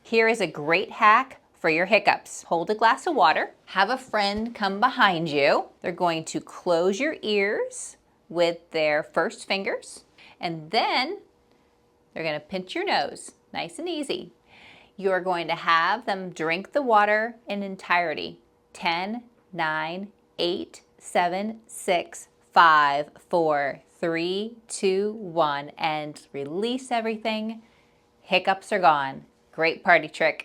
Here is a great hack for your hiccups. Hold a glass of water, have a friend come behind you. They're going to close your ears with their first fingers, and then they're going to pinch your nose, nice and easy. You're going to have them drink the water in entirety. 10, 9, 8, 7, 6, 5, 4, 3, 2, 1, and release everything. Hiccups are gone. Great party trick.